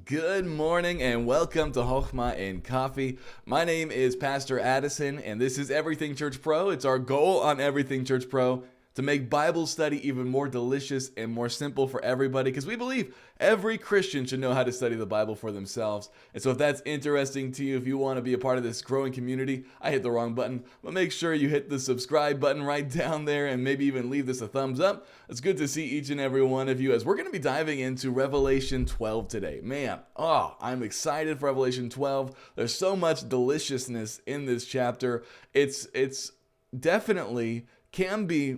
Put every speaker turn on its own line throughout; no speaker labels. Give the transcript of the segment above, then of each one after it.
Good morning and welcome to Hokmah and Coffee. My name is Pastor Addison and this is Everything Church Pro. It's our goal on Everything Church Pro to make Bible study even more delicious and more simple for everybody because we believe every Christian should know how to study the Bible for themselves. And so if that's interesting to you, if you want to be a part of this growing community, I hit the wrong button, but make sure you hit the subscribe button right down there and maybe even leave this a thumbs up. It's good to see each and every one of you as we're going to be diving into Revelation 12 today. Man, I'm excited for Revelation 12. There's so much deliciousness in this chapter. It's definitely can be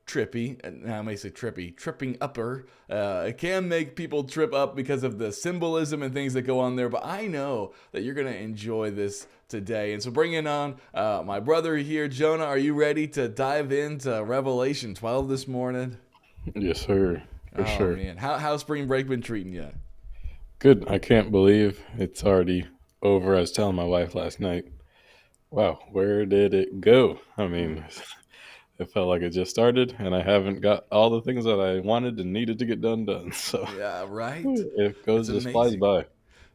trippy, and I may say tripping upper. It can make people trip up because of the symbolism and things that go on there, but I know that you're going to enjoy this today. And so bringing on my brother here, Jonah, are you ready to dive into Revelation 12 this morning?
Yes, sir. For
Oh,
sure.
man. How's spring break been treating you?
Good. I can't believe it's already over. I was telling my wife last night, wow, where did it go? I
Hmm.
mean, it felt like it just started, and I haven't got all the things that I wanted and needed to get done. So
Yeah, right?
it
It's
goes just flies
amazing.
by.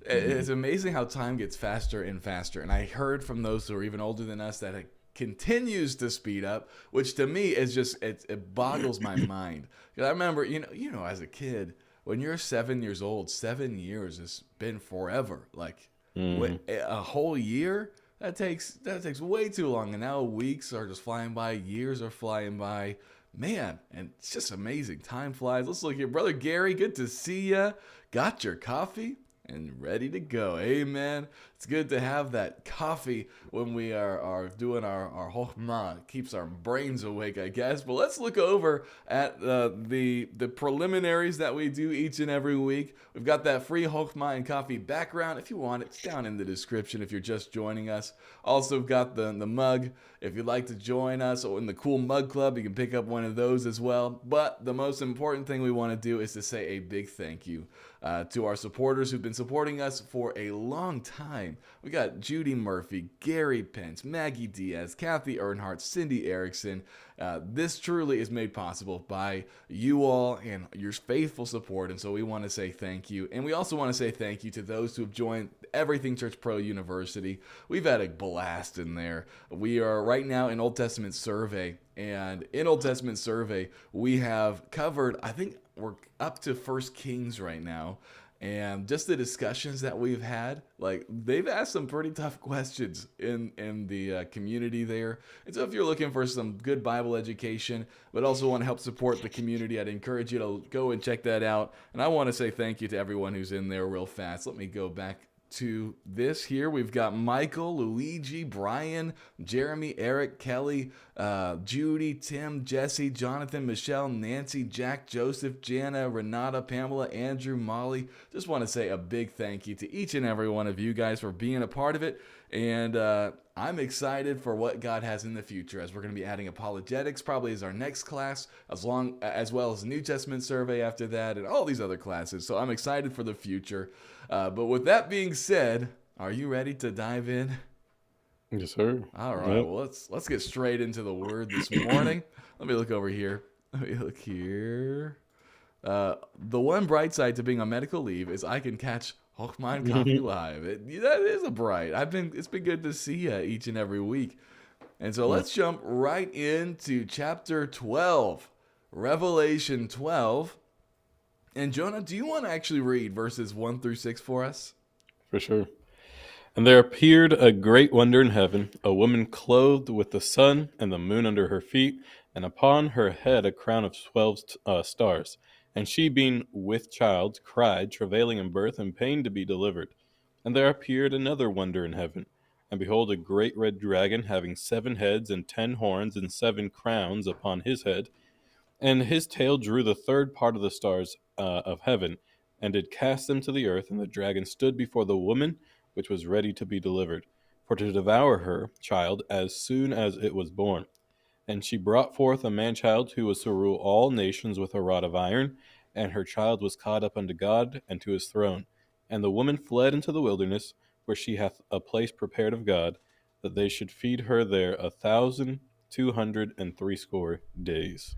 It's amazing how time gets faster and faster. And I heard from those who are even older than us that it continues to speed up, which to me is just it boggles my mind. Because I remember, as a kid, when you're 7 years old, 7 years has been forever. Like
Hmm.
a whole year that takes way too long. And now weeks are just flying by, years are flying by. Man, and it's just amazing. Time flies. Let's look here. Brother Gary, good to see ya. Got your coffee? And ready to go. Amen. It's good to have that coffee when we are doing our Hokmah. It keeps our brains awake, I guess. But let's look over at the preliminaries that we do each and every week. We've got that free Hokmah and Coffee background. If you want it, it's down in the description if you're just joining us. Also, we've got the mug. If you'd like to join us in the cool mug club, you can pick up one of those as well. But the most important thing we want to do is to say a big thank you to our supporters who've been supporting us for a long time. We got Judy Murphy, Gary Pence, Maggie Diaz, Kathy Earnhardt, Cindy Erickson. This truly is made possible by you all and your faithful support, and so we want to say thank you. And we also want to say thank you to those who have joined Everything Church Pro University. We've had a blast in there. We are right now in Old Testament survey, and in Old Testament survey, we have covered, I think we're up to First Kings right now, and just the discussions that we've had, like they've asked some pretty tough questions in the community there. And so if you're looking for some good Bible education but also want to help support the community, I'd encourage you to go and check that out. And I want to say thank you to everyone who's in there real fast. Let me go back to this here. We've got Michael, Luigi, Brian, Jeremy, Eric, Kelly, Judy, Tim, Jesse, Jonathan, Michelle, Nancy, Jack, Joseph, Jana, Renata, Pamela, Andrew, Molly. Just want to say a big thank you to each and every one of you guys for being a part of it. And I'm excited for what God has in the future, as we're going to be adding apologetics probably as our next class, as well as New Testament survey after that, and all these other classes. So I'm excited for the future. But with that being said, are you ready to dive in?
Yes, sir.
All right.
Yep.
Well, let's get straight into the word this morning. Let me look over here. Let me look here. The one bright side to being on medical leave is I can catch Hokmah and Coffee live. That is a bright. It's been good to see you each and every week. And so let's jump right into chapter 12, Revelation 12. And Jonah, do you want to actually read verses 1 through 6 for us?
For sure. And there appeared a great wonder in heaven, a woman clothed with the sun and the moon under her feet, and upon her head a crown of 12 stars. And she, being with child, cried, travailing in birth and pain to be delivered. And there appeared another wonder in heaven. And behold, a great red dragon, having 7 heads and 10 horns and 7 crowns upon his head. And his tail drew the third part of the stars of heaven, and did cast them to the earth. And the dragon stood before the woman, which was ready to be delivered, for to devour her child as soon as it was born. And she brought forth a man child who was to rule all nations with a rod of iron, and her child was caught up unto God and to his throne. And the woman fled into the wilderness, where she hath a place prepared of God, that they should feed her there 1,260 days.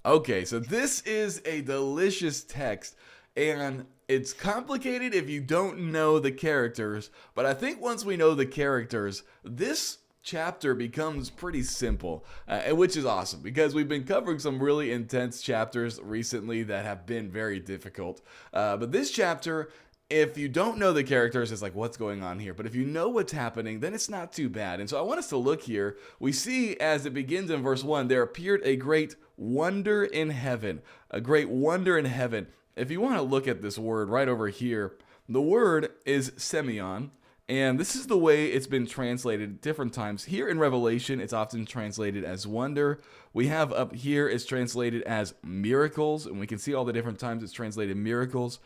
Okay, so this is a delicious text, and it's complicated if you don't know the characters, but I think once we know the characters, this chapter becomes pretty simple, which is awesome because we've been covering some really intense chapters recently that have been very difficult. But this chapter, if you don't know the characters, it's like, what's going on here? But if you know what's happening, then it's not too bad. And so I want us to look here. We see as it begins in verse 1, there appeared a great wonder in heaven. A great wonder in heaven. If you want to look at this word right over here, the word is semeion. And this is the way it's been translated different times. Here in Revelation, it's often translated as wonder. We have up here, it's translated as miracles. And we can see all the different times it's translated miracles.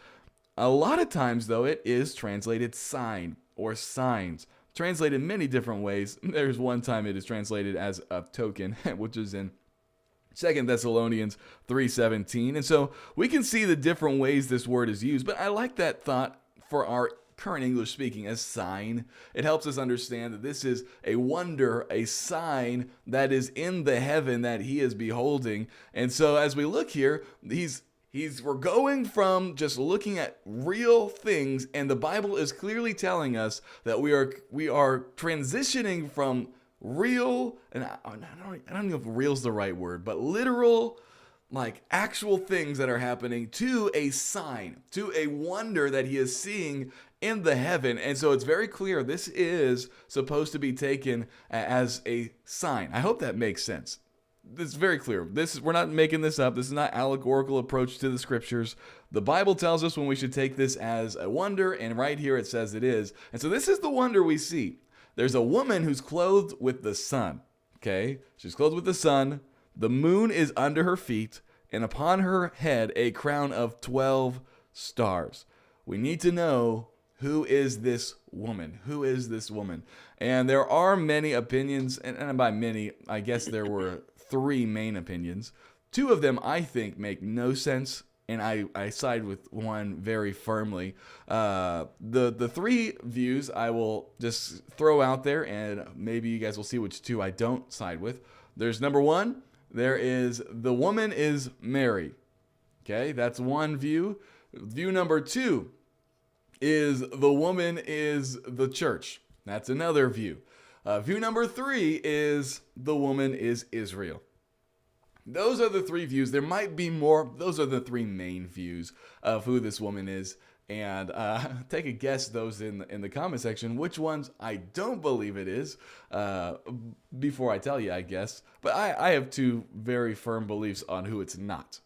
A lot of times, though, it is translated sign or signs. Translated many different ways. There's one time it is translated as a token, which is in 2 Thessalonians 3:17. And so we can see the different ways this word is used. But I like that thought for our current English speaking as sign. It helps us understand that this is a wonder, a sign that is in the heaven that he is beholding. And so as we look here, we're going from just looking at real things, and the Bible is clearly telling us that we are transitioning from real, and I don't know if real is the right word, but literal, like actual things that are happening, to a sign, to a wonder that he is seeing in the heaven. And so it's very clear this is supposed to be taken as a sign. I hope that makes sense. It's very clear. We're not making this up. This is not allegorical approach to the scriptures. The Bible tells us when we should take this as a wonder, and right here it says it is. And so this is the wonder we see. There's a woman who's clothed with the sun. Okay? She's clothed with the sun. The moon is under her feet, and upon her head a crown of 12 stars. We need to know, who is this woman? Who is this woman? And there are many opinions, and by many, I guess there were 3 main opinions. 2 of them I think make no sense, and I side with one very firmly. The 3 views I will just throw out there, and maybe you guys will see which 2 I don't side with. There's number 1, there is the woman is Mary. Okay, that's one view. View number 2 is the woman is the church. That's another view. View number 3 is the woman is Israel. Those are the 3 views. There might be more. Those are the 3 main views of who this woman is. And take a guess, those in the comment section, which ones I don't believe it is, before I tell you, I guess. But I have 2 very firm beliefs on who it's not.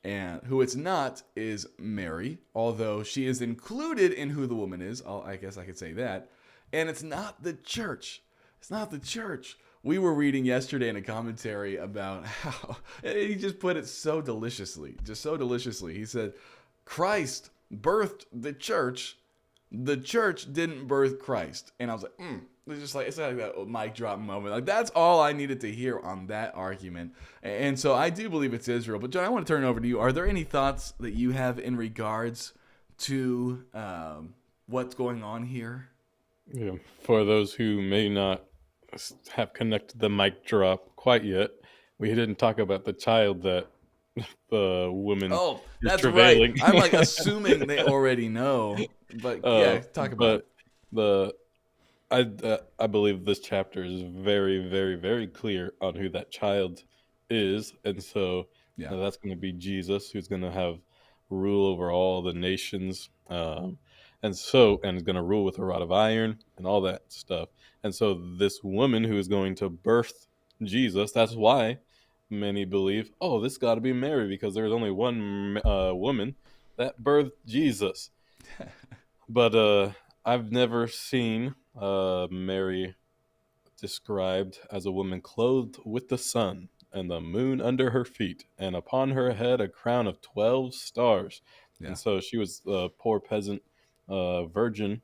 And who it's not is Mary, although she is included in who the woman is. I guess I could say that. And it's not the church. It's not the church. We were reading yesterday in a commentary about how he just put it so deliciously, just so deliciously. He said, Christ birthed the church didn't birth Christ. And I was like, it's like that mic drop moment. Like, that's all I needed to hear on that argument. And so I do believe it's Israel. But John, I want to turn it over to you. Are there any thoughts that you have in regards to what's going on here?
Yeah, for those who may not have connected the mic drop quite yet, we didn't talk about the child that the woman is
that's
travailing.
Right. I'm like assuming they already know, but yeah, talk about
it. I believe this chapter is very, very, very clear on who that child is, and so that's going to be Jesus, who's going to have rule over all the nations, and is going to rule with a rod of iron and all that stuff. And so this woman who is going to birth Jesus, that's why many believe, this got to be Mary, because there's only one woman that birthed Jesus. But I've never seen Mary described as a woman clothed with the sun and the moon under her feet, and upon her head a crown of 12 stars. Yeah. And so she was a poor peasant virgin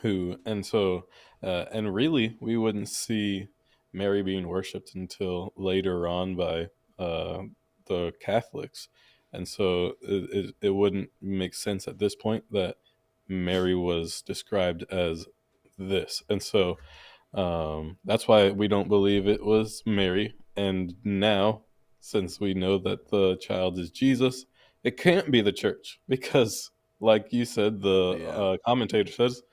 and really we wouldn't see Mary being worshipped until later on by the Catholics. And so it wouldn't make sense at this point that Mary was described as this. And so that's why we don't believe it was Mary. And now, since we know that the child is Jesus, it can't be the church, because like you said, the
Yeah.
commentator says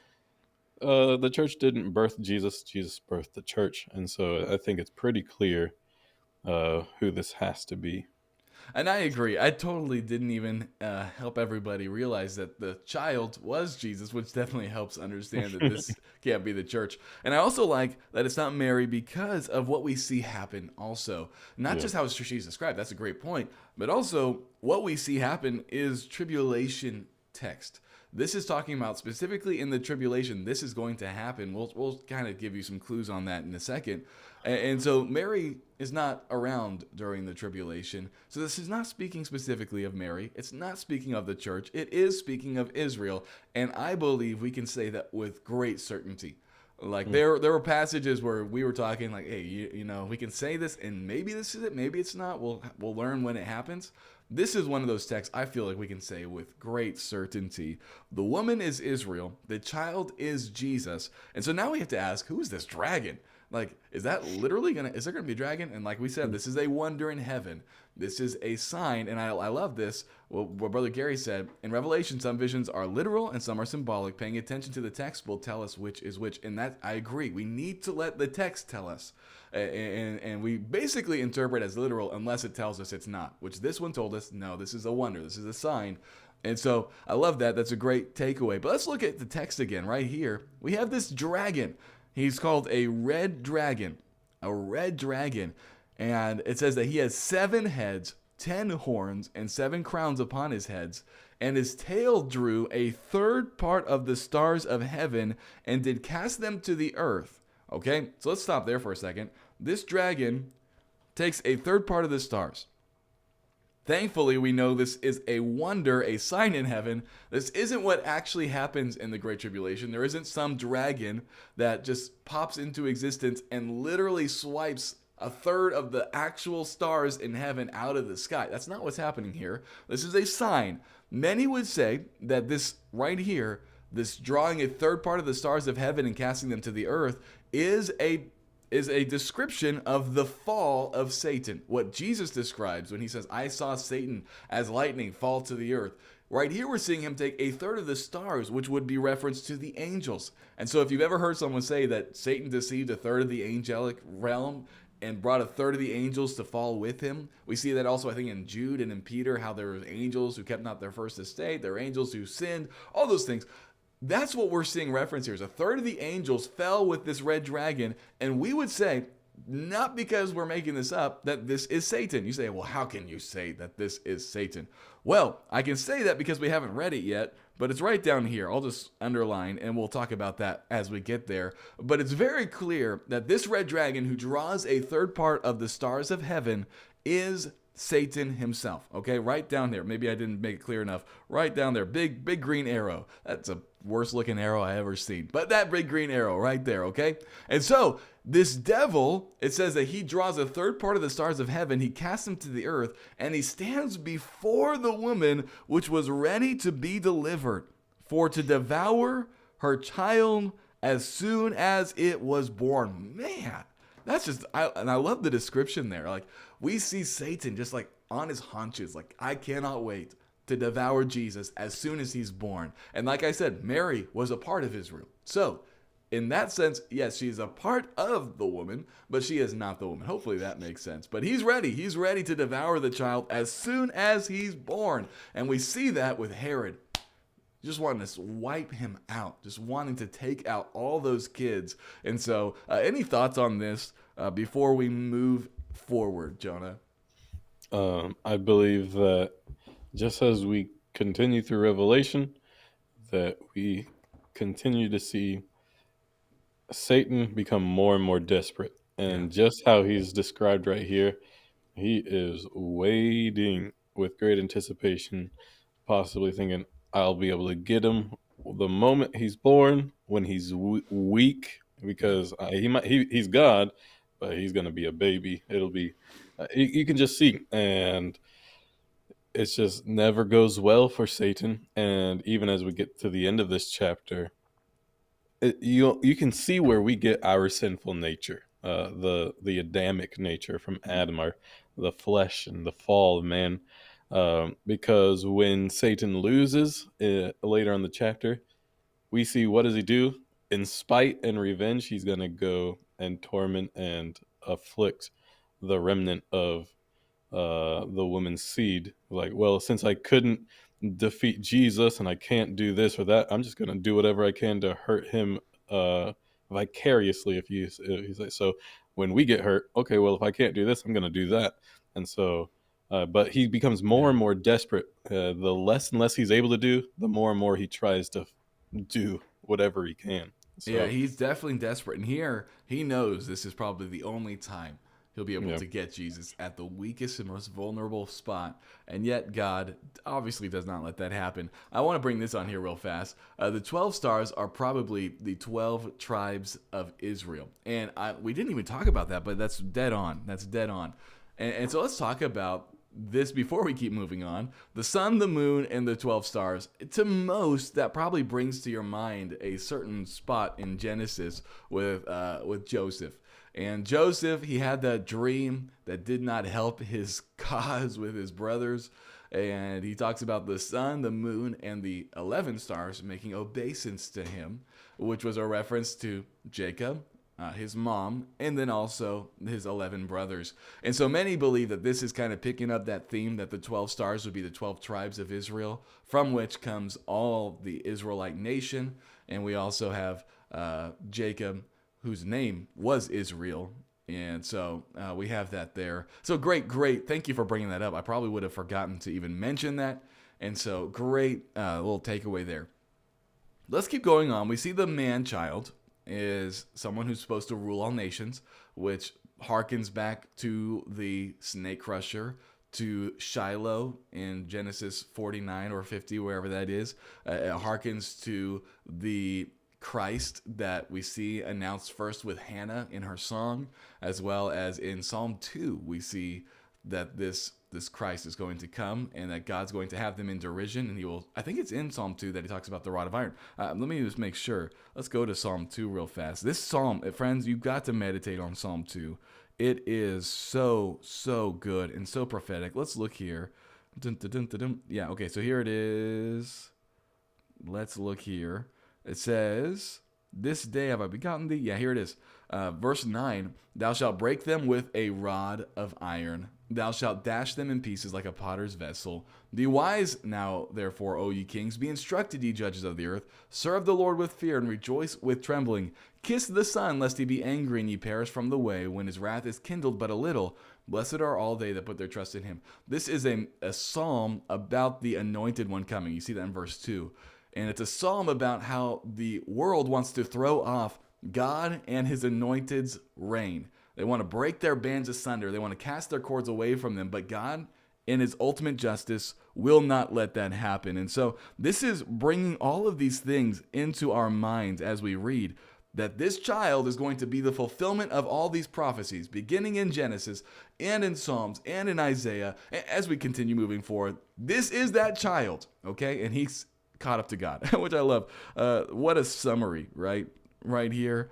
the church didn't birth Jesus; Jesus birthed the church, and so I think it's pretty clear who this has to be.
And I agree. I totally didn't even help everybody realize that the child was Jesus, which definitely helps understand that this can't be the church. And I also like that it's not Mary because of what we see happen also. Not
Yeah.
just how she's described, that's a great point, but also what we see happen is tribulation text. This is talking about specifically in the tribulation. This is going to happen. We'll kind of give you some clues on that in a second. And so Mary is not around during the tribulation. So this is not speaking specifically of Mary. It's not speaking of the church. It is speaking of Israel. And I believe we can say that with great certainty. Like
Mm.
there were passages where we were talking like, hey, you know, we can say this and maybe this is it, maybe it's not. We'll learn when it happens. This is one of those texts I feel like we can say with great certainty. The woman is Israel, the child is Jesus. And so now we have to ask, who is this dragon? Like, is that literally is there gonna be a dragon? And like we said, this is a wonder in heaven. This is a sign, and I love this. What Brother Gary said in Revelation, some visions are literal and some are symbolic. Paying attention to the text will tell us which is which, and that I agree. We need to let the text tell us, and we basically interpret as literal unless it tells us it's not. Which this one told us, no, this is a wonder. This is a sign. And so I love that. That's a great takeaway. But let's look at the text again right here. We have this dragon. He's called a red dragon. A red dragon. And it says that he has 7 heads, 10 horns, and 7 crowns upon his heads. And his tail drew a third part of the stars of heaven and did cast them to the earth. Okay, so let's stop there for a second. This dragon takes a third part of the stars. Thankfully, we know this is a wonder, a sign in heaven. This isn't what actually happens in the Great Tribulation. There isn't some dragon that just pops into existence and literally swipes a third of the actual stars in heaven out of the sky. That's not what's happening here. This is a sign. Many would say that this right here, this drawing a third part of the stars of heaven and casting them to the earth, is a description of the fall of Satan. What Jesus describes when he says, I saw Satan as lightning fall to the earth. Right here, we're seeing him take a third of the stars, which would be reference to the angels. And so if you've ever heard someone say that Satan deceived a third of the angelic realm and brought a third of the angels to fall with him, we see that also, I think, in Jude and in Peter, how there were angels who kept not their first estate, there were angels who sinned, all those things. That's what we're seeing reference here. Is a third of the angels fell with this red dragon, and we would say, not because we're making this up, that this is Satan. You say, well, how can you say that this is Satan? Well, I can say that because we haven't read it yet, but it's right down here. I'll just underline, and we'll talk about that as we get there. But it's very clear that this red dragon who draws a third part of the stars of heaven is Satan himself. Okay, right down there. Maybe I didn't make it clear enough. Right down there. Big green arrow. That's a worst looking arrow I ever seen. But that big green arrow right there, okay? And so this devil, it says that he draws a third part of the stars of heaven, he casts them to the earth, and he stands before the woman which was ready to be delivered, for to devour her child as soon as it was born. Man, that's just, and I love the description there. Like, we see Satan just like on his haunches, like, I cannot wait to devour Jesus as soon as he's born. And like I said, Mary was a part of Israel. So, in that sense, yes, she's a part of the woman, but she is not the woman. Hopefully that makes sense. But he's ready. He's ready to devour the child as soon as he's born. And we see that with Herod. Just wanting to wipe him out, just wanting to take out all those kids. And so, any thoughts on this before we move forward, Jonah?
I believe that just as we continue through Revelation, that we continue to see Satan become more and more desperate. And just how he's described right here, he is waiting with great anticipation, possibly thinking, I'll be able to get him the moment he's born, when he's weak, because he's God, but he's going to be a baby. It'll be, you can just see. And it just never goes well for Satan. And even as we get to the end of this chapter, you can see where we get our sinful nature, the Adamic nature from Adam, the flesh and the fall of man. Because when Satan loses later in the chapter, we see what does he do? In spite and revenge, he's going to go and torment and afflict the remnant of the woman's seed. Like, well, since I couldn't defeat Jesus and I can't do this or that, I'm just going to do whatever I can to hurt him vicariously. If you say so, when we get hurt, okay, well, if I can't do this, I'm going to do that, and so. But he becomes more
Yeah.
and more desperate. The less and less he's able to do, the more and more he tries to do whatever he can.
Yeah,
So,
he's definitely desperate. And here, he knows this is probably the only time he'll be able
yeah,
to get Jesus at the weakest and most vulnerable spot. And yet, God obviously does not let that happen. I want to bring this on here real fast. The 12 stars are probably the 12 tribes of Israel. And we didn't even talk about that, but that's dead on. That's dead on. And so let's talk about this before we keep moving on. The sun, the moon, and the 12 stars. To most, that probably brings to your mind a certain spot in Genesis with Joseph. And Joseph, he had that dream that did not help his cause with his brothers. And he talks about the sun, the moon, and the 11 stars making obeisance to him, which was a reference to Jacob, his mom, and then also his 11 brothers. And so many believe that this is kind of picking up that theme that the 12 stars would be the 12 tribes of Israel, from which comes all the Israelite nation. And we also have Jacob, whose name was Israel. And so we have that there. So great, great. Thank you for bringing that up. I probably would have forgotten to even mention that. And so great little takeaway there. Let's keep going on. We see the man child is someone who's supposed to rule all nations, which harkens back to the snake crusher, to Shiloh in Genesis 49 or 50, wherever that is. It harkens to the Christ that we see announced first with Hannah in her song, as well as in Psalm 2, we see that this Christ is going to come and that God's going to have them in derision, and he will. I think it's in Psalm 2 that he talks about the rod of iron. Let me just make sure. Let's go to Psalm 2 real fast. This psalm, friends, you've got to meditate on Psalm 2. It is so good and so prophetic. Let's look here. Dun, dun, dun, dun, dun. Yeah, okay, so here it is. Let's look here. It says, "This day have I begotten thee." Yeah, here it is. Verse 9, "Thou shalt break them with a rod of iron. Thou shalt dash them in pieces like a potter's vessel. Be wise now, therefore, O ye kings. Be instructed, ye judges of the earth. Serve the Lord with fear and rejoice with trembling. Kiss the Son, lest he be angry and ye perish from the way, when his wrath is kindled but a little. Blessed are all they that put their trust in him." This is a psalm about the anointed one coming. You see that in verse 2. And it's a psalm about how the world wants to throw off God and his anointed's reign. They want to break their bands asunder. They want to cast their cords away from them. But God, in his ultimate justice, will not let that happen. And so this is bringing all of these things into our minds as we read that this child is going to be the fulfillment of all these prophecies, beginning in Genesis and in Psalms and in Isaiah. As we continue moving forward, this is that child, okay? And he's caught up to God, which I love. What a summary, right? Right here.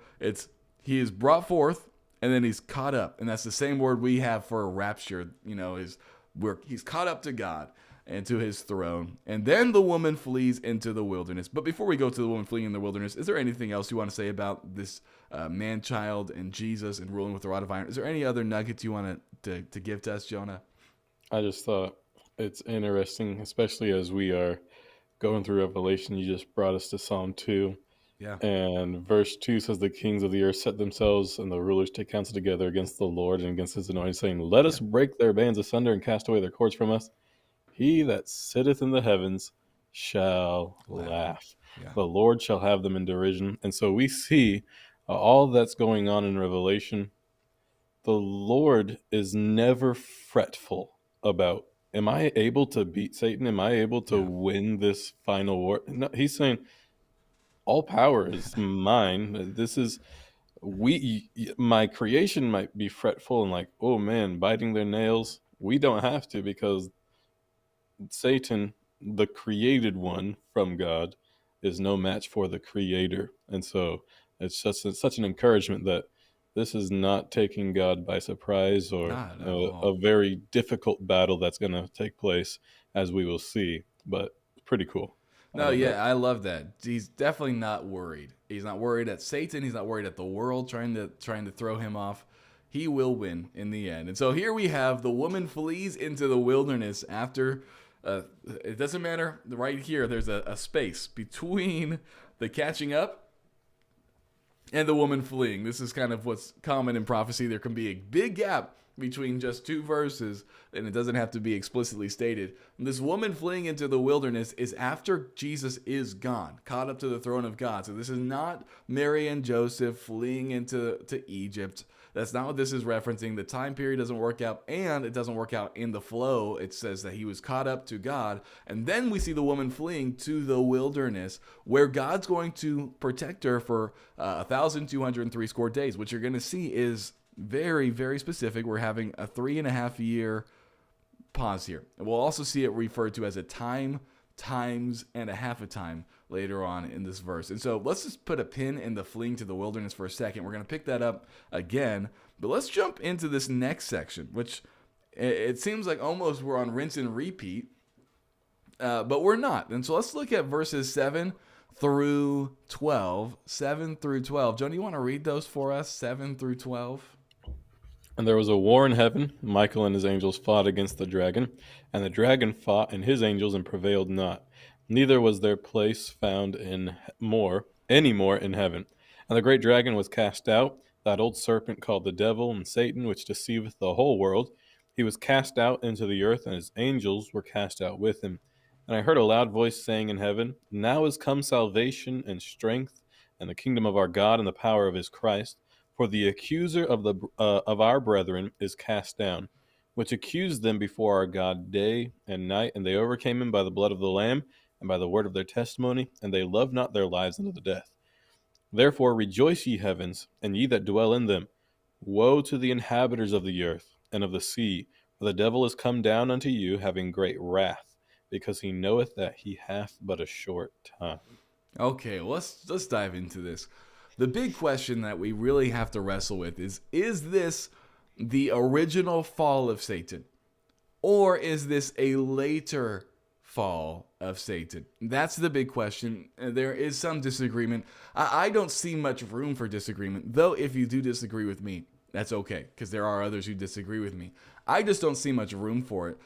He is brought forth and then he's caught up. And that's the same word we have for rapture, he's caught up to God and to his throne. And then the woman flees into the wilderness. But before we go to the woman fleeing in the wilderness, is there anything else you want to say about this man-child and Jesus and ruling with the rod of iron? Is there any other nuggets you want to give to us, Jonah?
I just thought it's interesting, especially as we are going through Revelation. You just brought us to Psalm 2.
Yeah.
And verse 2 says, "The kings of the earth set themselves, and the rulers take counsel together against the Lord and against his anointed, saying, Let us
Yeah.
break their bands asunder and cast away their cords from us. He that sitteth in the heavens shall
Laughing.
laugh.
Yeah.
The Lord shall have them in derision." And so we see all that's going on in Revelation. The Lord is never fretful about, am I able to beat Satan? Am I able to
Yeah.
win this final war? No, he's saying, all power is mine. This is my creation might be fretful and like, oh man, biting their nails. We don't have to, because Satan, the created one from God, is no match for the creator. And so it's just such an encouragement that this is not taking God by surprise or
Not at
a
all.
very difficult battle that's going to take place, as we will see. But pretty cool. I
No,
love that.
yeah, I love that. He's definitely not worried. He's not worried at Satan. He's not worried at the world trying to throw him off. He will win in the end. And so here we have the woman flees into the wilderness after. It doesn't matter. Right here, there's a space between the catching up and the woman fleeing. This is kind of what's common in prophecy. There can be a big gap between just two verses, and it doesn't have to be explicitly stated. This woman fleeing into the wilderness is after Jesus is gone, caught up to the throne of God. So this is not Mary and Joseph fleeing into Egypt. That's not what this is referencing. The time period doesn't work out, and it doesn't work out in the flow. It says that he was caught up to God, and then we see the woman fleeing to the wilderness, where God's going to protect her for 1,203 score days. What you're going to see is very, very specific. We're having a 3.5 year pause here. And we'll also see it referred to as a time, times, and a half a time later on in this verse. And so let's just put a pin in the fleeing to the wilderness for a second. We're going to pick that up again. But let's jump into this next section, which it seems like almost we're on rinse and repeat, but we're not. And so let's look at verses 7 through 12. 7 through 12. John, do you want to read those for us? 7 through 12.
And there was a war in heaven. Michael and his angels fought against the dragon, and the dragon fought and his angels and prevailed not. Neither was their place found any more in heaven. And the great dragon was cast out, that old serpent called the devil and Satan, which deceiveth the whole world. He was cast out into the earth, and his angels were cast out with him. And I heard a loud voice saying in heaven, Now is come salvation and strength, and the kingdom of our God and the power of his Christ. For the accuser of our brethren is cast down, which accused them before our God day and night, and they overcame him by the blood of the Lamb and by the word of their testimony, and they loved not their lives unto the death. Therefore rejoice, ye heavens, and ye that dwell in them. Woe to the inhabitants of the earth and of the sea, for the devil is come down unto you, having great wrath, because he knoweth that he hath but a short time.
Okay, well, let's dive into this. The big question that we really have to wrestle with is this the original fall of Satan? Or is this a later fall of Satan? That's the big question. There is some disagreement. I don't see much room for disagreement, though if you do disagree with me, that's okay, because there are others who disagree with me. I just don't see much room for it.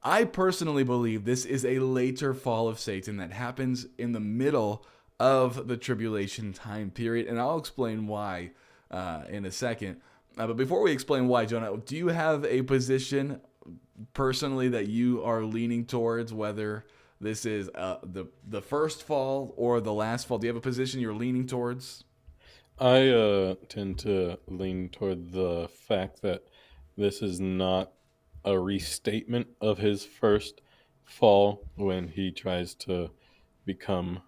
I personally believe this is a later fall of Satan that happens in the middle of the tribulation time period, and I'll explain why in a second. But before we explain why, Jonah, do you have a position personally that you are leaning towards, whether this is the first fall or the last fall? Do you have a position you're leaning towards?
I tend to lean toward the fact that this is not a restatement of his first fall when he tries to become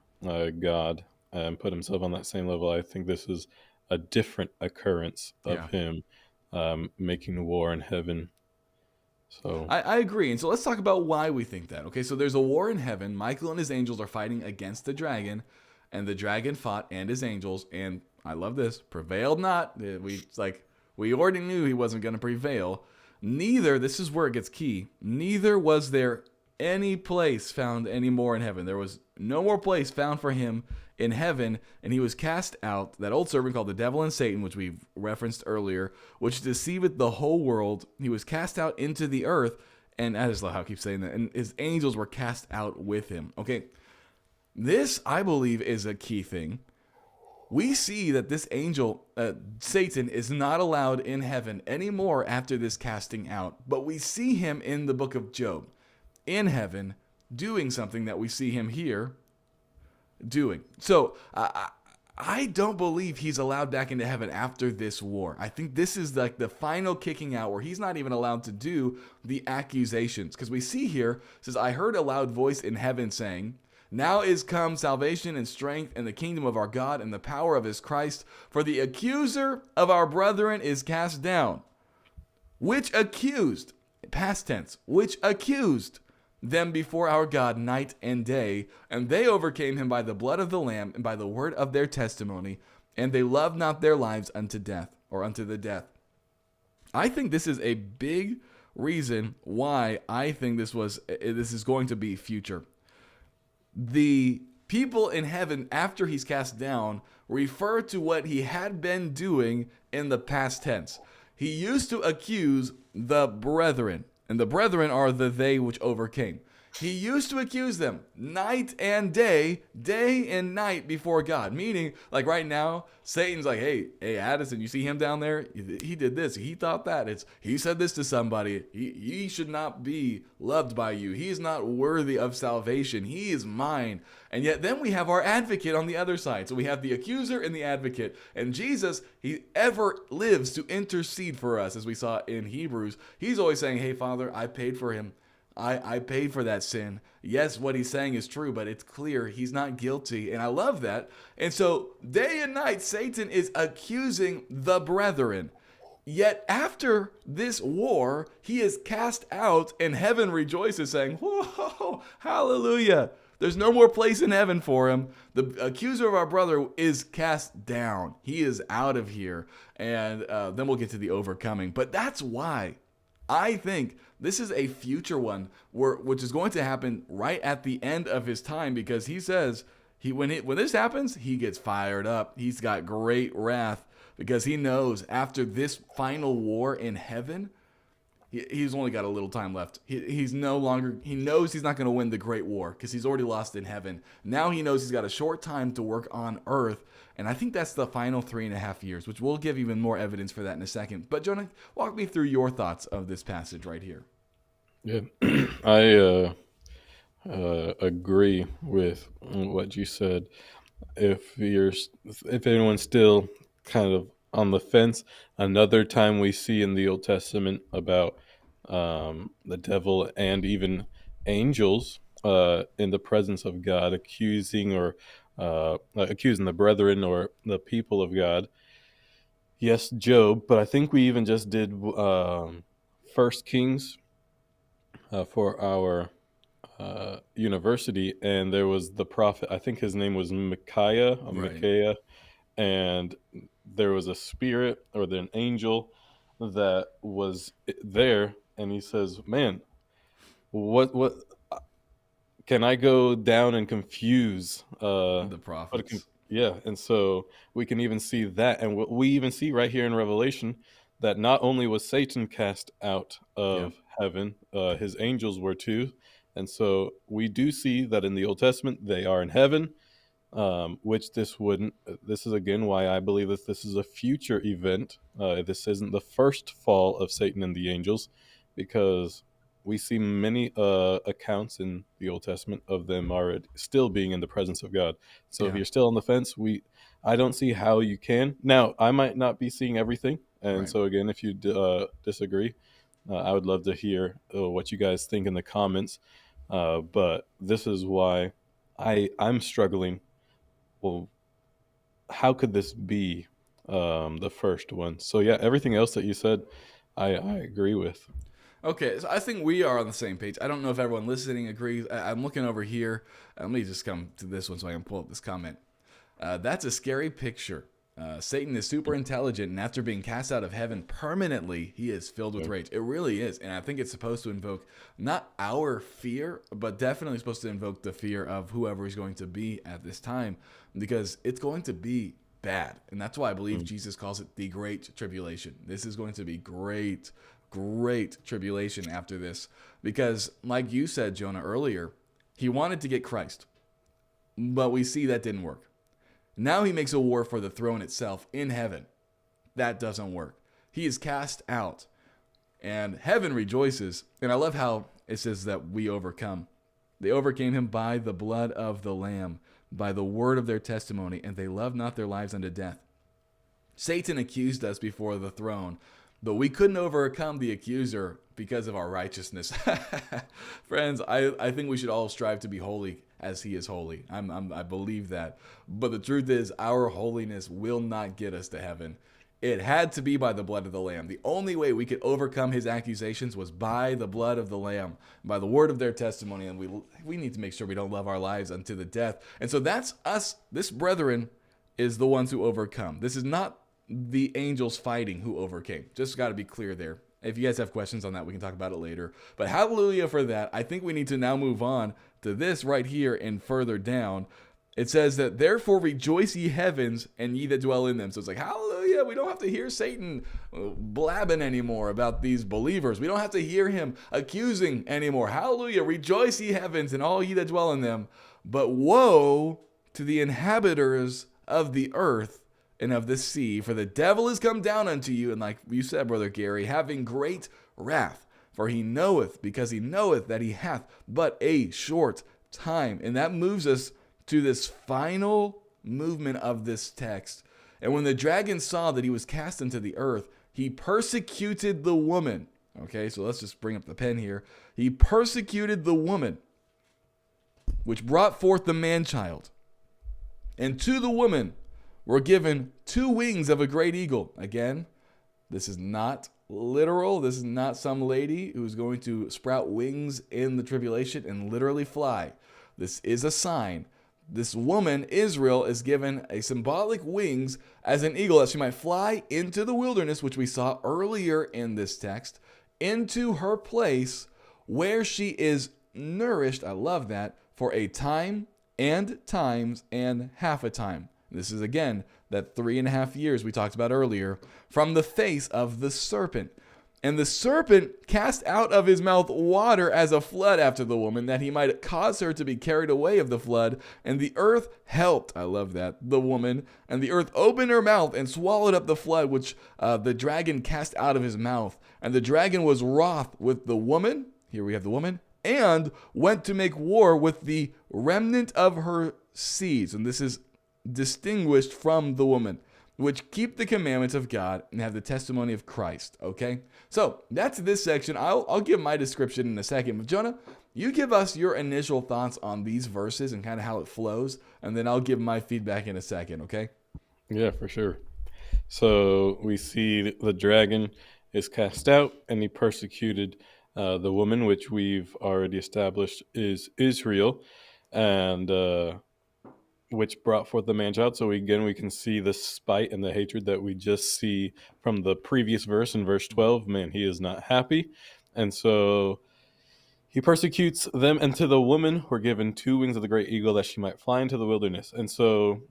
God and put himself on that same level. I think this is a different occurrence of him making war in heaven. So
I agree. And so let's talk about why we think that. Okay, so there's a war in heaven. Michael and his angels are fighting against the dragon, and the dragon fought and his angels, and I love this, prevailed not. We already knew he wasn't going to prevail. Neither, this is where it gets key, neither was there any place found anymore in heaven. There was no more place found for him in heaven, and he was cast out, that old serpent called the devil and Satan, which we've referenced earlier, which deceiveth the whole world. He was cast out into the earth, and I just love how I keep saying that, and his angels were cast out with him. Okay, this, I believe, is a key thing. We see that this angel, Satan, is not allowed in heaven anymore after this casting out, but we see him in the book of Job, in heaven, doing something that we see him here doing. So I don't believe he's allowed back into heaven after this war. I think this is like the final kicking out where he's not even allowed to do the accusations. Because we see here, it says, I heard a loud voice in heaven saying, Now is come salvation and strength and the kingdom of our God and the power of his Christ. For the accuser of our brethren is cast down. Which accused, past tense, which accused them before our God night and day, and they overcame him by the blood of the Lamb and by the word of their testimony, and they loved not their lives unto death. or unto the death. I think this is a big reason why I think this is going to be future. The people in heaven, after he's cast down, refer to what he had been doing in the past tense. He used to accuse the brethren, and the brethren are the they which overcame. He used to accuse them night and day and night before God. Meaning, like right now, Satan's like, hey, Addison, you see him down there? He did this. He thought that. He said this to somebody. He should not be loved by you. He is not worthy of salvation. He is mine. And yet then we have our advocate on the other side. So we have the accuser and the advocate. And Jesus, he ever lives to intercede for us, as we saw in Hebrews. He's always saying, hey, Father, I paid for him. I paid for that sin. Yes, what he's saying is true, but it's clear he's not guilty. And I love that. And so day and night, Satan is accusing the brethren. Yet after this war, he is cast out and heaven rejoices, saying, whoa, hallelujah. There's no more place in heaven for him. The accuser of our brother is cast down. He is out of here. And then we'll get to the overcoming. But that's why I think this is a future one, which is going to happen right at the end of his time, because he says when this happens, he gets fired up. He's got great wrath because he knows after this final war in heaven, he's only got a little time left. He knows he's not going to win the great war because he's already lost in heaven. Now he knows he's got a short time to work on earth. And I think that's the final 3.5 years, which we'll give even more evidence for that in a second. But Jonah, walk me through your thoughts of this passage right here.
Yeah, I agree with what you said. If anyone's still kind of on the fence, another time we see in the Old Testament about the devil and even angels in the presence of God accusing the brethren or the people of God. Yes, Job, but I think we even just did First Kings for our university, and there was the prophet. I think his name was Micaiah, and there was a spirit or an angel that was there, and he says, "Man, what can I go down and confuse
The prophets.
Yeah, and so we can even see that, and what we even see right here in Revelation, that not only was Satan cast out of heaven, his angels were too, and so we do see that in the Old Testament they are in heaven, which this wouldn't. This is again why I believe that this is a future event. This isn't the first fall of Satan and the angels, because we see many accounts in the Old Testament of them already still being in the presence of God. So if you're still on the fence, I don't see how you can. Now, I might not be seeing everything. And so again, if you disagree, I would love to hear what you guys think in the comments. But this is why I'm struggling. Well, how could this be the first one? So yeah, everything else that you said, I agree with.
Okay, so I think we are on the same page. I don't know if everyone listening agrees. I'm looking over here. Let me just come to this one so I can pull up this comment. That's a scary picture. Satan is super intelligent, and after being cast out of heaven permanently, he is filled with rage. It really is, and I think it's supposed to invoke not our fear, but definitely supposed to invoke the fear of whoever he's going to be at this time, because it's going to be bad, and that's why I believe Jesus calls it the Great Tribulation. This is going to be great tribulation after this, because like you said, Jonah, earlier, he wanted to get Christ, but we see that didn't work. Now he makes a war for the throne itself in heaven. That doesn't work. He is cast out, and heaven rejoices. And I love how it says that we overcome. They overcame him by the blood of the Lamb, by the word of their testimony, and they loved not their lives unto death. Satan accused us before the throne, but we couldn't overcome the accuser because of our righteousness. Friends, I think we should all strive to be holy as he is holy. I believe that. But the truth is, our holiness will not get us to heaven. It had to be by the blood of the Lamb. The only way we could overcome his accusations was by the blood of the Lamb, by the word of their testimony. And we need to make sure we don't love our lives unto the death. And so that's us. This brethren is the ones who overcome. This is not the angels fighting who overcame. Just got to be clear there. If you guys have questions on that, we can talk about it later. But hallelujah for that. I think we need to now move on to this right here and further down. It says that, therefore rejoice ye heavens and ye that dwell in them. So it's like, hallelujah. We don't have to hear Satan blabbing anymore about these believers. We don't have to hear him accusing anymore. Hallelujah. Rejoice ye heavens and all ye that dwell in them. But woe to the inhabitants of the earth and of the sea, for the devil is come down unto you, and like you said, Brother Gary, having great wrath, for he knoweth, because he knoweth that he hath but a short time. And that moves us to this final movement of this text. And when the dragon saw that he was cast into the earth, he persecuted the woman. Okay, so let's just bring up the pen here. He persecuted the woman, which brought forth the man-child. And to the woman were given 2 wings of a great eagle. Again, this is not literal. This is not some lady who's going to sprout wings in the tribulation and literally fly. This is a sign. This woman, Israel, is given a symbolic wings as an eagle that she might fly into the wilderness, which we saw earlier in this text, into her place where she is nourished. I love that. For a time and times and half a time. This is, again, that 3.5 years we talked about earlier, from the face of the serpent. And the serpent cast out of his mouth water as a flood after the woman, that he might cause her to be carried away of the flood. And the earth helped, I love that, the woman. And the earth opened her mouth and swallowed up the flood, which the dragon cast out of his mouth. And the dragon was wroth with the woman. Here we have the woman. And went to make war with the remnant of her seeds. And this is distinguished from the woman, which keep the commandments of God and have the testimony of Christ. Okay, so that's this section. I'll give my description in a second. But Jonah, you give us your initial thoughts on these verses and kind of how it flows, and then I'll give my feedback in a second. Okay?
Yeah, for sure. So we see the dragon is cast out, and he persecuted the woman, which we've already established is Israel, and which brought forth the man-child. So again, we can see the spite and the hatred that we just see from the previous verse in verse 12. Man, he is not happy. And so he persecutes them. And to the woman were given 2 wings of the great eagle, that she might fly into the wilderness. And so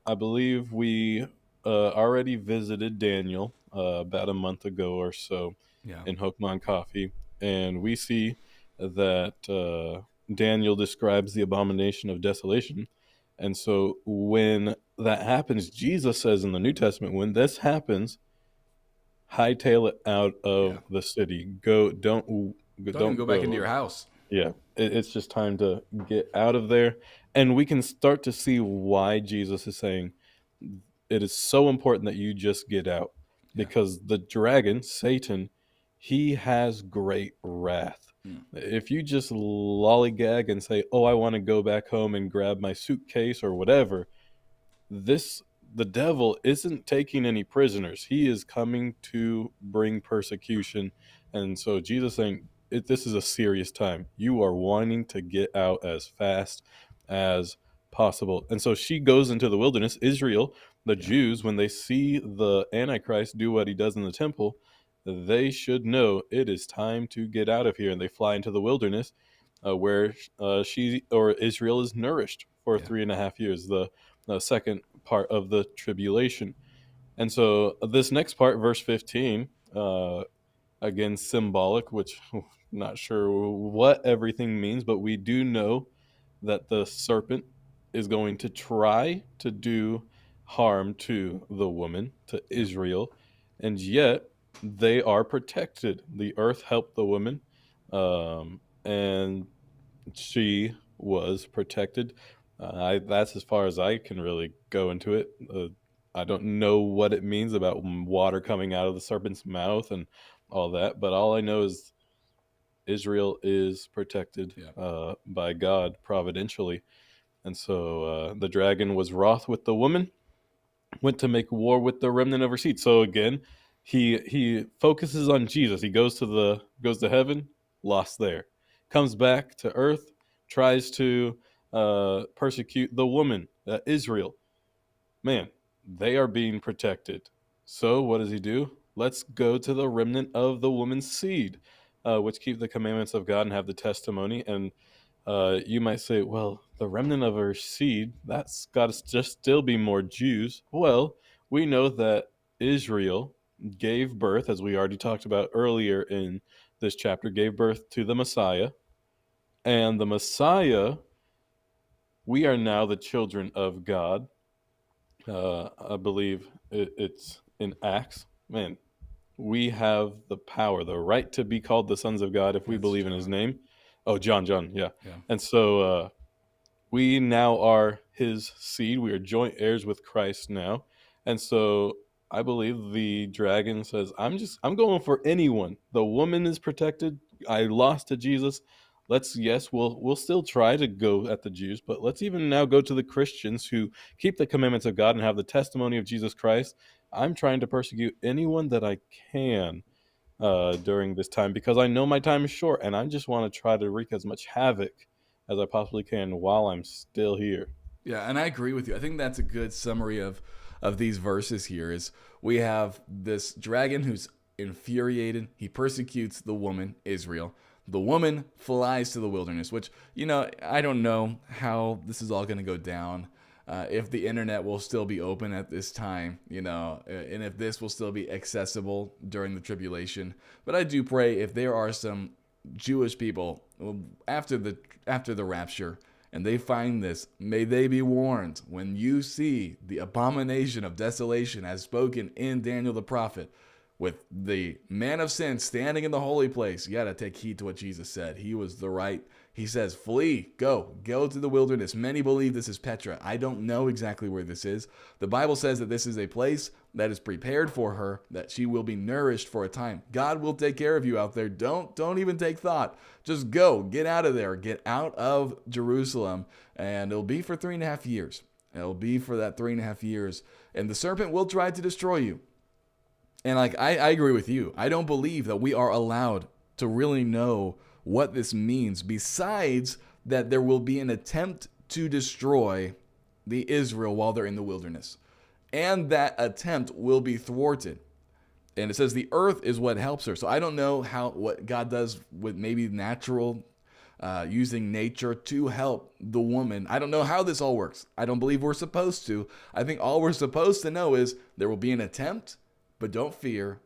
I believe we already visited Daniel about a month ago or so in Hokmah and Coffee. And we see that Daniel describes the abomination of desolation. And so when that happens, Jesus says in the New Testament, when this happens, hightail it out of the city. Don't
go back into your house.
Yeah, it's just time to get out of there. And we can start to see why Jesus is saying it is so important that you just get out. Because the dragon, Satan, he has great wrath. If you just lollygag and say, oh, I want to go back home and grab my suitcase or whatever, the devil isn't taking any prisoners. He is coming to bring persecution. And so Jesus saying, this is a serious time. You are wanting to get out as fast as possible. And so she goes into the wilderness. Israel, the Jews, when they see the Antichrist do what he does in the temple, they should know it is time to get out of here. And they fly into the wilderness where Israel is nourished for 3.5 years, the second part of the tribulation. And so this next part, verse 15, again, symbolic, which I'm not sure what everything means, but we do know that the serpent is going to try to do harm to the woman, to Israel, and yet they are protected. The earth helped the woman, and she was protected. That's as far as I can really go into it. I don't know what it means about water coming out of the serpent's mouth and all that, but all I know is Israel is protected by God providentially. And so the dragon was wroth with the woman, went to make war with the remnant of her seed. So again, he focuses on Jesus. He goes to heaven, lost there, comes back to earth, tries to persecute the woman, Israel. Man, they are being protected. So what does he do? Let's go to the remnant of the woman's seed, which keep the commandments of God and have the testimony. And you might say, well, the remnant of her seed, that's got to just still be more Jews. Well, we know that Israel gave birth, as we already talked about earlier in this chapter, gave birth to the Messiah. And the Messiah, we are now the children of God. I believe it's in Acts. Man, we have the power, the right to be called the sons of God if we
That's
believe in his
John.
name. Oh, John, yeah.
Yeah.
And so we now are his seed. We are joint heirs with Christ now. And so I believe the dragon says, I'm going for anyone. The woman is protected. I lost to Jesus. We'll still try to go at the Jews, but let's even now go to the Christians who keep the commandments of God and have the testimony of Jesus Christ. I'm trying to persecute anyone that I can during this time because I know my time is short and I just want to try to wreak as much havoc as I possibly can while I'm still here.
Yeah, and I agree with you. I think that's a good summary of these verses here is we have this dragon who's infuriated. He persecutes the woman, Israel. The woman flies to the wilderness, which, I don't know how this is all going to go down. If the internet will still be open at this time, and if this will still be accessible during the tribulation. But I do pray if there are some Jewish people after the rapture and they find this, may they be warned when you see the abomination of desolation as spoken in Daniel the prophet, with the man of sin standing in the holy place. You got to take heed to what Jesus said. He was the right. He says, flee, go to the wilderness. Many believe this is Petra. I don't know exactly where this is. The Bible says that this is a place that is prepared for her, that she will be nourished for a time. God will take care of you out there. Don't even take thought. Just go, get out of there, get out of Jerusalem, and it'll be for 3.5 years. It'll be for that 3.5 years, and the serpent will try to destroy you. And I agree with you. I don't believe that we are allowed to really know what this means, besides that there will be an attempt to destroy the Israel while they're in the wilderness. And that attempt will be thwarted. And it says the earth is what helps her. So I don't know what God does with maybe natural, using nature to help the woman. I don't know how this all works. I don't believe we're supposed to. I think all we're supposed to know is there will be an attempt, but don't fear.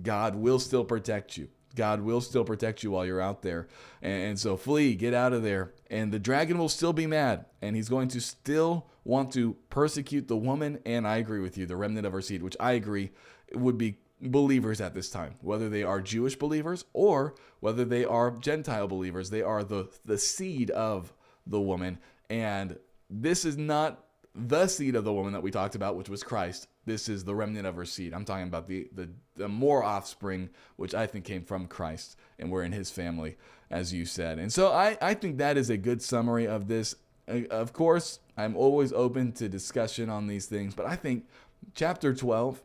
God will still protect you. God will still protect you while you're out there. And so flee, get out of there. And the dragon will still be mad. And he's going to still want to persecute the woman. And I agree with you, the remnant of her seed, which I agree would be believers at this time. Whether they are Jewish believers or whether they are Gentile believers. They are the seed of the woman. And this is not the seed of the woman that we talked about, which was Christ. This is the remnant of her seed. I'm talking about the more offspring, which I think came from Christ, and we're in his family, as you said. And so I think that is a good summary of this. Of course, I'm always open to discussion on these things, but I think chapter 12,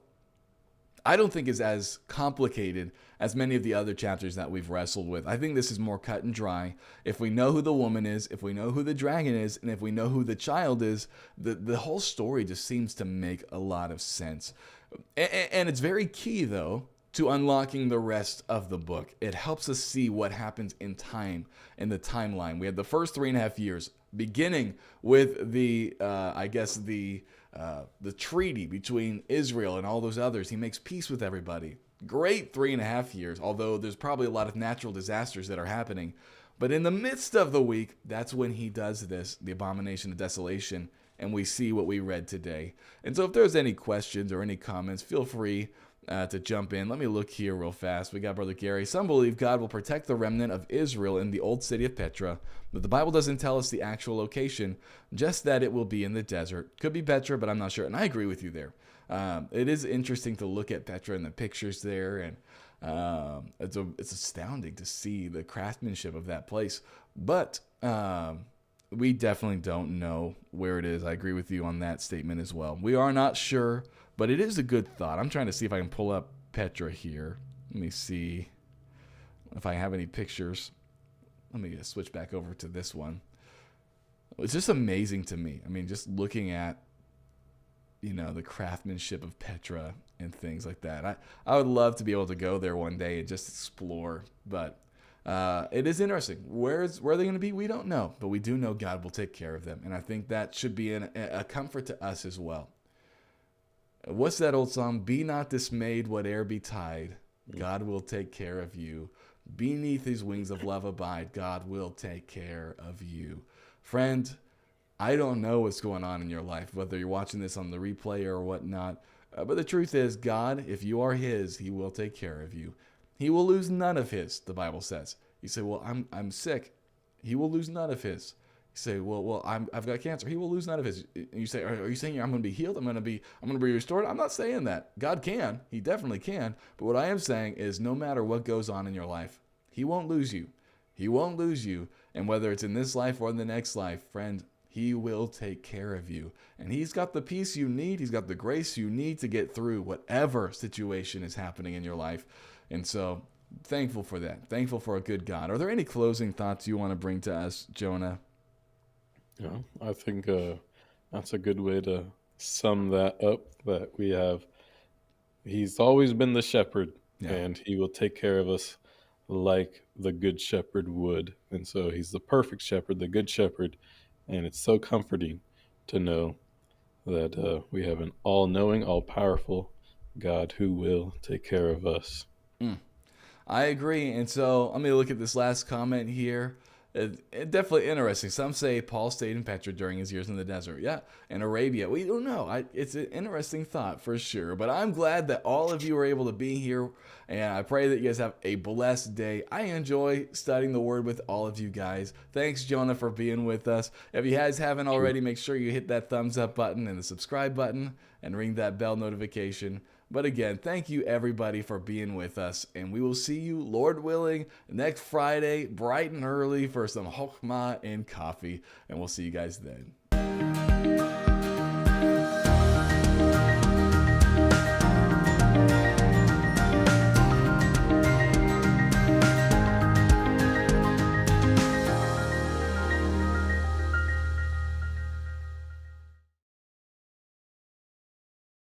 I don't think is as complicated as many of the other chapters that we've wrestled with. I think this is more cut and dry. If we know who the woman is, if we know who the dragon is, and if we know who the child is, the whole story just seems to make a lot of sense. And it's very key, though, to unlocking the rest of the book. It helps us see what happens in time, in the timeline. We had the first 3.5 years, beginning with the treaty between Israel and all those others. He makes peace with everybody. Great 3.5 years, although there's probably a lot of natural disasters that are happening. But in the midst of the week, that's when he does this, the abomination of desolation, and we see what we read today. And so if there's any questions or any comments, feel free to jump in. Let me look here real fast. We got Brother Gary. Some believe God will protect the remnant of Israel in the old city of Petra, but the Bible doesn't tell us the actual location, just that it will be in the desert. Could be Petra, but I'm not sure. And I agree with you there. It is interesting to look at Petra and the pictures there, and it's astounding to see the craftsmanship of that place. But we definitely don't know where it is. I agree with you on that statement as well. We are not sure, but it is a good thought. I'm trying to see if I can pull up Petra here. Let me see if I have any pictures. Let me just switch back over to this one. It's just amazing to me. I mean, just looking at the craftsmanship of Petra and things like that. I would love to be able to go there one day and just explore, but it is interesting. Where are they going to be? We don't know, but we do know God will take care of them, and I think that should be a comfort to us as well. What's that old song? Be not dismayed, whate'er betide. God will take care of you. Beneath his wings of love abide. God will take care of you. Friend, I don't know what's going on in your life, whether you're watching this on the replay or whatnot. But the truth is, God, if you are his, he will take care of you. He will lose none of his, the Bible says. You say, well, I'm sick. He will lose none of his. You say, well, I've got cancer. He will lose none of his. And you say, are you saying I'm going to be healed? I'm going to be restored? I'm not saying that. God can. He definitely can. But what I am saying is, no matter what goes on in your life, he won't lose you. He won't lose you. And whether it's in this life or in the next life, friend, he will take care of you. And he's got the peace you need. He's got the grace you need to get through whatever situation is happening in your life. And so, thankful for that. Thankful for a good God. Are there any closing thoughts you want to bring to us, Jonah?
Yeah, I think that's a good way to sum that up, that we have, he's always been the shepherd, and he will take care of us like the good shepherd would. And so he's the perfect shepherd, the good shepherd. And it's so comforting to know that we have an all-knowing, all-powerful God who will take care of us.
I agree. And so let me look at this last comment here. Definitely interesting. Some say Paul stayed in Petra during his years in the desert. Yeah, in Arabia. We don't know. It's an interesting thought for sure. But I'm glad that all of you were able to be here. And I pray that you guys have a blessed day. I enjoy studying the Word with all of you guys. Thanks, Jonah, for being with us. If you guys haven't already, make sure you hit that thumbs up button and the subscribe button and ring that bell notification. But again, thank you everybody for being with us, and we will see you, Lord willing, next Friday, bright and early for some Hokmah and Coffee, and we'll see you guys then.